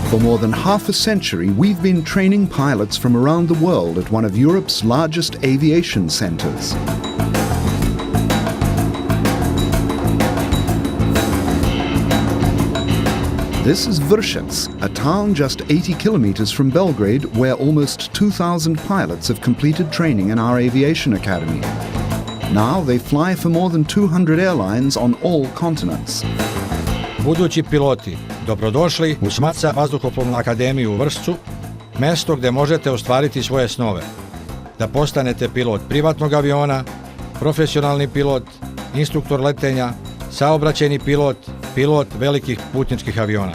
For more than half a century, we've been training pilots from around the world at one of Europe's largest aviation centres. This is Vršac, a town just 80 kilometers from Belgrade, where almost 2,000 pilots have completed training in our aviation academy. Now they fly for more than 200 airlines on all continents. Budući piloti, dobrodošli u Smatsa vazduhoplovnu akademiju u Vršcu, mjesto gdje možete ostvariti svoje snove. Da postanete pilot privatnog aviona, profesionalni pilot, instruktor letenja, saobraćajni pilot, pilot velikih putničkih aviona.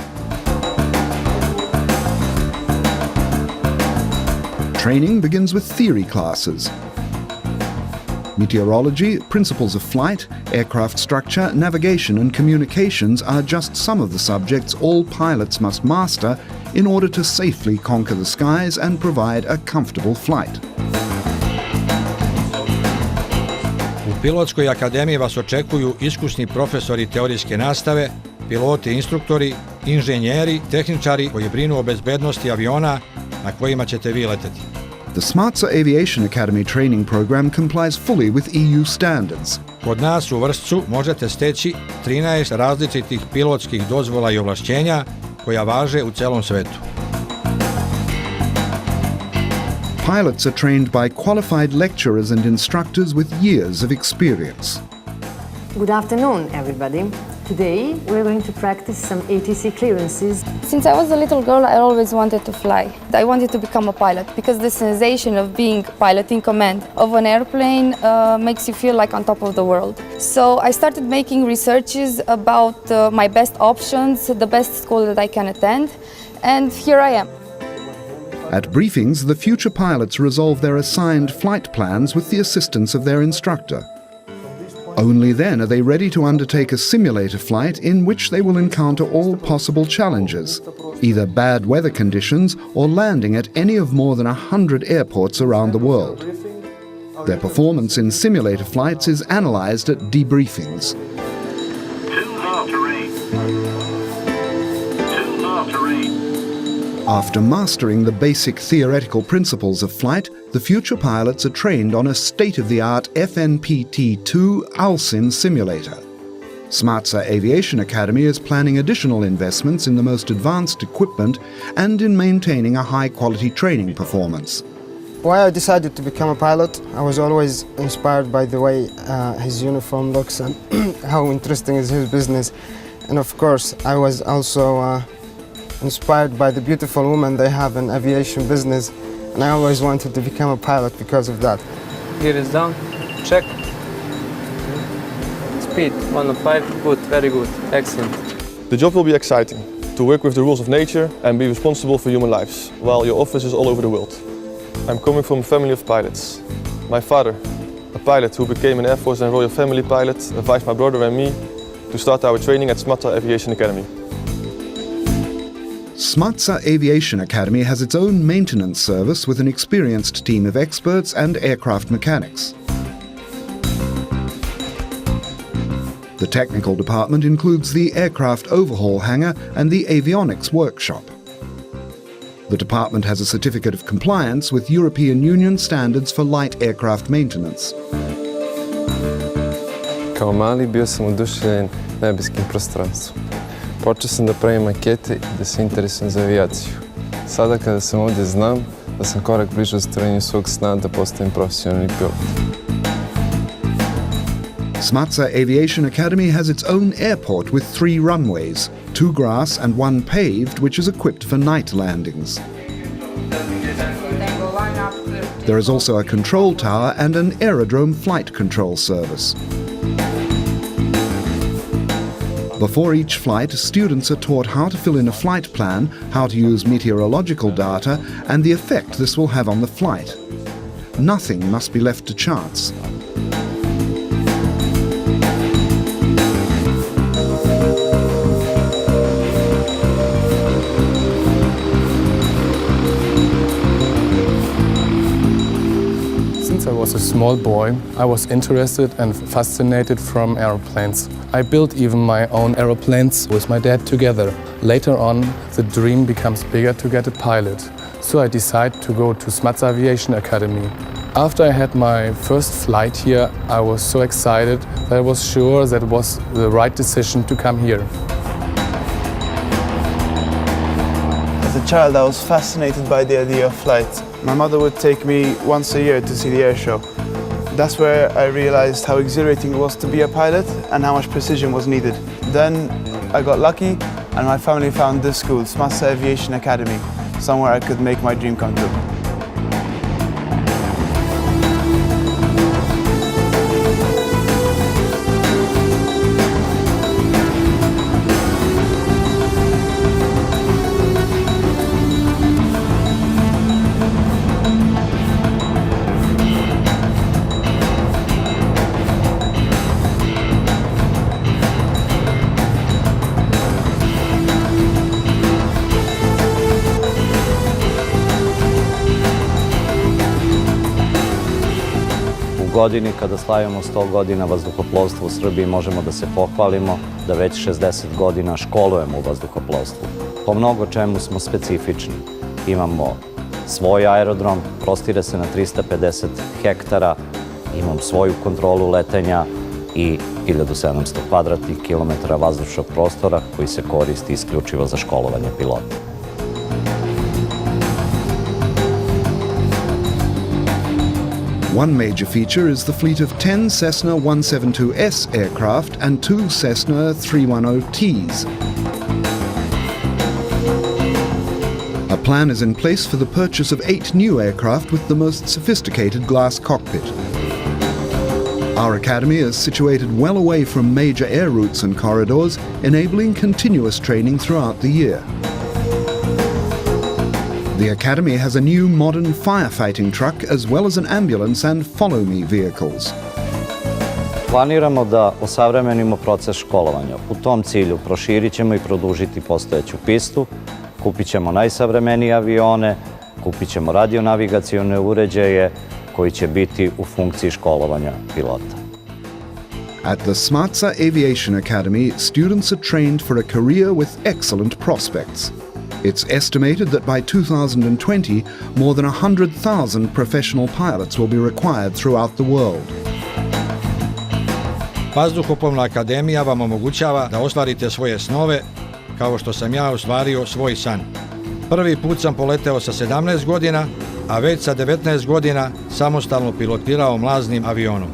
Training begins with theory classes. Meteorology, principles of flight, aircraft structure, navigation and communications are just some of the subjects all pilots must master in order to safely conquer the skies and provide a comfortable flight. U pilotskoj akademiji vas očekuju iskusni profesori teorijske nastave, piloti i instruktori, inženjeri, tehničari koji brinu o bezbednosti aviona na kojima ćete vi leteti. The Smatsa Aviation Academy training program complies fully with EU standards. Kod nas u Vršcu možete steći 13 različitih pilotskih dozvola i ovlašćenja koja važe u celom svetu. Pilots are trained by qualified lecturers and instructors with years of experience. Good afternoon, everybody. Today we're going to practice some ATC clearances. Since I was a little girl, I always wanted to fly. I wanted to become a pilot because the sensation of being pilot in command of an airplane makes you feel like on top of the world. So I started making researches about my best options, the best school that I can attend, and here I am. At briefings, the future pilots resolve their assigned flight plans with the assistance of their instructor. Only then are they ready to undertake a simulator flight in which they will encounter all possible challenges, either bad weather conditions or landing at any of more than 100 airports around the world. Their performance in simulator flights is analyzed at debriefings. After mastering the basic theoretical principles of flight, the future pilots are trained on a state-of-the-art FNPT-2 ALSIM simulator. Smatsa Aviation Academy is planning additional investments in the most advanced equipment and in maintaining a high-quality training performance. Why I decided to become a pilot, I was always inspired by the way his uniform looks and how interesting is his business. And of course, I was also inspired by the beautiful women they have in aviation business, and I always wanted to become a pilot because of that. Here is down, check. Speed, 105, good, very good, excellent. The job will be exciting, to work with the rules of nature and be responsible for human lives, while your office is all over the world. I'm coming from a family of pilots. My father, a pilot who became an Air Force and Royal Family pilot, advised my brother and me to start our training at Smatsa Aviation Academy. Smatsa Aviation Academy has its own maintenance service with an experienced team of experts and aircraft mechanics. The technical department includes the aircraft overhaul hangar and the avionics workshop. The department has a certificate of compliance with European Union standards for light aircraft maintenance. Kao mali bio sam oduševljen nebeskim prostranstvom. Počeo sam da pravim makete i da se interesujem za avijaciju. Sada kada sam ovdje znam da sam korak bliže ostvarenju svog sna da postanem profesionalni pilot. Smatsa Aviation Academy has its own airport with 3 runways, 2 grass and 1 paved, which is equipped for night landings. There is also a control tower and an aerodrome flight control service. Before each flight, students are taught how to fill in a flight plan, how to use meteorological data, and the effect this will have on the flight. Nothing must be left to chance. Since I was was a small boy, I was interested and fascinated from aeroplanes. I built even my own aeroplanes with my dad together. Later on, the dream becomes bigger to get a pilot. So I decided to go to Smatsa Aviation Academy. After I had my first flight here, I was so excited that I was sure that it was the right decision to come here. As a child, I was fascinated by the idea of flight. My mother would take me once a year to see the air show. That's where I realized how exhilarating it was to be a pilot and how much precision was needed. Then I got lucky and my family found this school, Smatsa Aviation Academy, somewhere I could make my dream come true. U godini kada slavimo 100 godina vazduhoplovstva u Srbiji možemo da se pohvalimo da već 60 godina školujemo u vazduhoplovstvu. Po mnogo čemu smo specifični. Imamo svoj aerodrom, prostire se na 350 hektara, imam svoju kontrolu letenja i 1700 kvadratnih kilometara vazdušnog prostora koji se koristi isključivo za školovanje pilota. One major feature is the fleet of 10 Cessna 172S aircraft and 2 Cessna 310Ts. A plan is in place for the purchase of 8 new aircraft with the most sophisticated glass cockpit. Our academy is situated well away from major air routes and corridors, enabling continuous training throughout the year. The Academy has a new modern firefighting truck as well as an ambulance and Follow Me vehicles. Planiramo da osavremenimo proces školovanja. U tom cilju proširit ćemo i produžiti postojeću pistu, kupit ćemo najsavremenije avione, kupit ćemo radionavigacione uređaje koji će biti u funkciji školovanja pilota. At the Smatsa Aviation Academy, students are trained for a career with excellent prospects. It's estimated that by 2020, more than 100,000 professional pilots will be required throughout the world. Vazduhoplovna akademija vam omogućava da ostvarite svoje snove, kao što sam ja ostvario svoj san. Prvi put sam poleteo sa 17 godina, a već sa 19 godina samostalno pilotirao mlaznim avionom.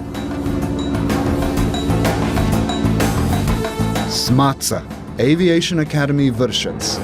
Smatsa Aviation Academy Vršac.